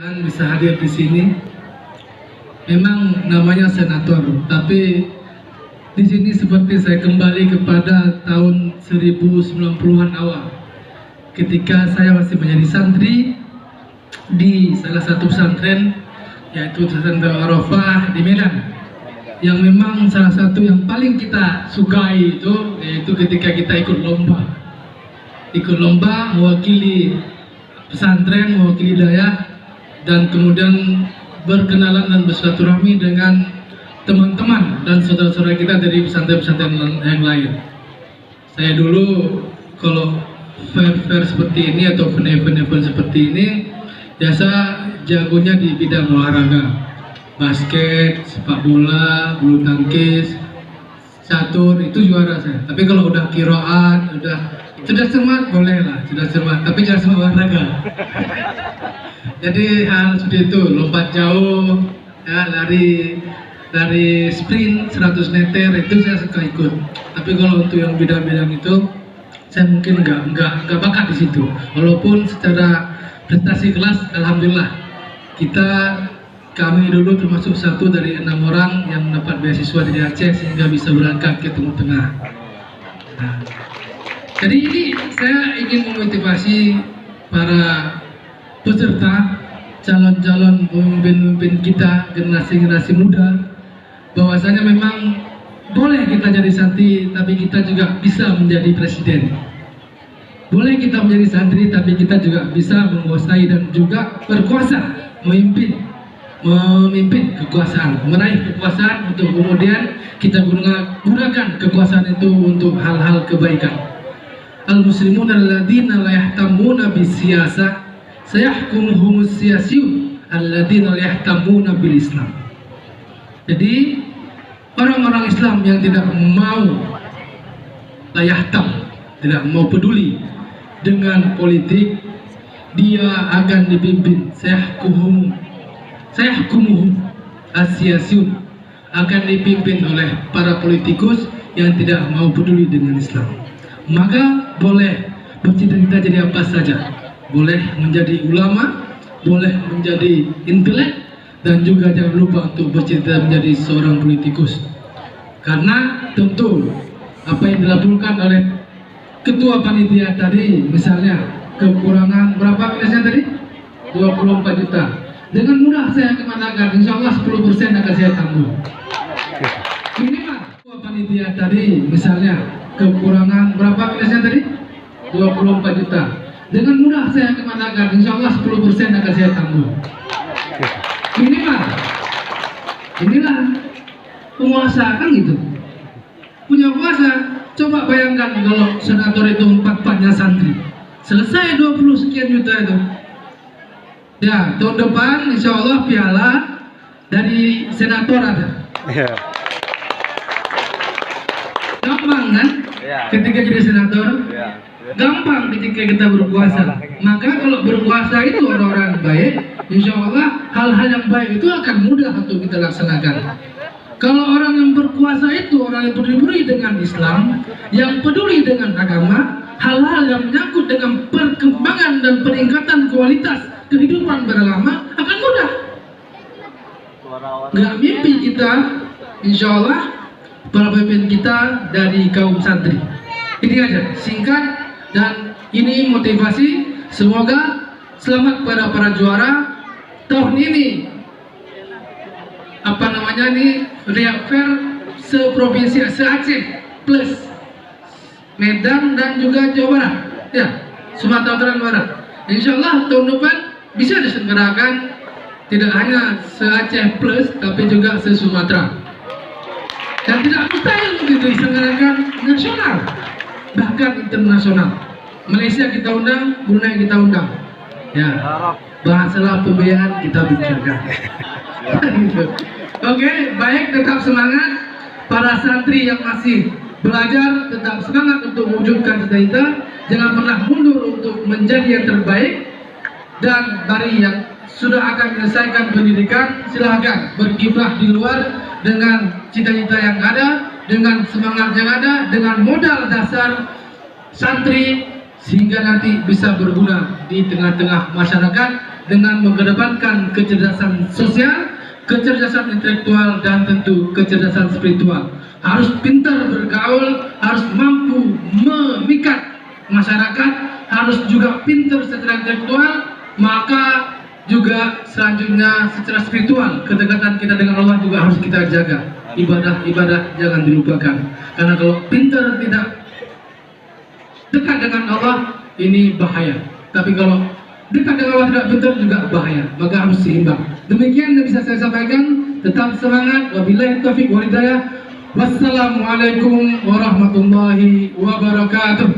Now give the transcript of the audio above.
Dan bisa hadir di sini. Memang namanya senator, tapi di sini seperti saya kembali kepada tahun 1090-an awal. Ketika saya masih menjadi santri di salah satu pesantren, yaitu pesantren Arafah di Medan. Yang memang salah satu yang paling kita sukai itu yaitu ketika kita ikut lomba mewakili pesantren, mewakili daya, dan kemudian berkenalan dan bersilaturahmi dengan teman-teman dan saudara-saudara kita dari pesantren-pesantren yang lain. Saya dulu kalau fair seperti ini atau event-event seperti ini biasa jagonya di bidang olahraga, basket, sepak bola, bulu tangkis, catur, itu juara saya. Tapi kalau udah kiroan, udah sudah cermat boleh lah, sudah cermat, tapi jangan semua olahraga. Jadi hal seperti itu, lompat jauh, ya, lari sprint 100 meter itu saya suka ikut. Tapi kalau untuk yang bidang-bidang itu saya mungkin nggak bakat di situ. Walaupun secara prestasi kelas, alhamdulillah kami dulu termasuk satu dari 6 orang yang mendapat beasiswa dari Aceh sehingga bisa berangkat ke Timur Tengah. Nah, jadi ini saya ingin memotivasi para peserta, calon-calon pemimpin kita, generasi muda, bahwasanya memang boleh kita jadi santri, tapi kita juga bisa menjadi presiden. Boleh kita menjadi santri, tapi kita juga bisa menguasai dan juga berkuasa, memimpin kekuasaan, meraih kekuasaan untuk kemudian kita gunakan kekuasaan itu untuk hal-hal kebaikan. Al-muslimun alladzina la yahtamuna bisiyasah sayahkumuhumus siyasiyun alladzina la yahtamuna bil Islam. Jadi orang-orang Islam yang tidak mau tidak mau peduli dengan politik, dia akan dipimpin sayahkumuhum as-siyasiyun, akan dipimpin oleh para politikus yang tidak mau peduli dengan Islam. Maka boleh bercita-cita jadi apa saja, boleh menjadi ulama, boleh menjadi intelek, dan juga jangan lupa untuk bercita menjadi seorang politikus. Karena tentu apa yang dilaporkan oleh ketua panitia tadi, misalnya kekurangan berapa minusnya tadi? 24 juta. Dengan mudah saya katakan, insya Allah 10% akan saya tanggung. Minimal ketua panitia tadi, misalnya kekurangan berapa minusnya tadi? 24 juta. Dengan mudah saya katakan, insya Allah 10% akan saya tanggung. Minimal. Inilah penguasa kan gitu. Punya kuasa. Coba bayangkan kalau senator itu 4-4-nya santri. Selesai 20 sekian juta itu. Ya, tahun depan insya Allah piala dari senator ada. Gampang kan? Ketika jadi senator, gampang ketika kita berkuasa. Maka kalau berkuasa itu orang-orang baik, insya Allah hal-hal yang baik itu akan mudah untuk kita laksanakan. Kalau orang yang berkuasa itu orang yang peduli dengan Islam, yang peduli dengan agama, hal-hal yang menyangkut dengan perkembangan dan peningkatan kualitas kehidupan beragama akan mudah. Gak mimpi kita, insya Allah para pemimpin kita dari kaum santri. Ini aja singkat, dan ini motivasi. Semoga selamat pada para juara tahun ini. Apa namanya nih, Riak Fair seprovinsi se-Aceh plus Medan dan juga Jawa Barat, ya, Sumatera Barat. Insya Allah tahun depan bisa diselenggarakan tidak hanya se-Aceh plus, tapi juga se-Sumatera. Dan tidak mustahil untuk diselenggarakan nasional, bahkan internasional. Malaysia kita undang, Brunei kita undang. Ya, bahasalah pembiayaan kita bicarakan. Oke, baik, tetap semangat para santri yang masih belajar, tetap semangat untuk mewujudkan cita-cita, jangan pernah mundur untuk menjadi yang terbaik. Dan bagi yang sudah akan menyelesaikan pendidikan, silahkan berkiprah di luar dengan cita-cita yang ada, dengan semangat yang ada, dengan modal dasar santri, sehingga nanti bisa berguna di tengah-tengah masyarakat dengan mengedepankan kecerdasan sosial, kecerdasan intelektual, dan tentu kecerdasan spiritual. Harus pintar bergaul, harus mampu memikat masyarakat, harus juga pintar secara intelektual, maka juga selanjutnya secara spiritual, kedekatan kita dengan Allah juga harus kita jaga. Ibadah-ibadah jangan dilupakan, karena kalau pintar tidak dekat dengan Allah ini bahaya, tapi kalau dekat dengan Allah tidak pintar juga bahaya, maka harus seimbang. Demikian yang bisa saya sampaikan. Tetap semangat. Wabillahi taufiq wal hidayah. Wassalamualaikum warahmatullahi wabarakatuh.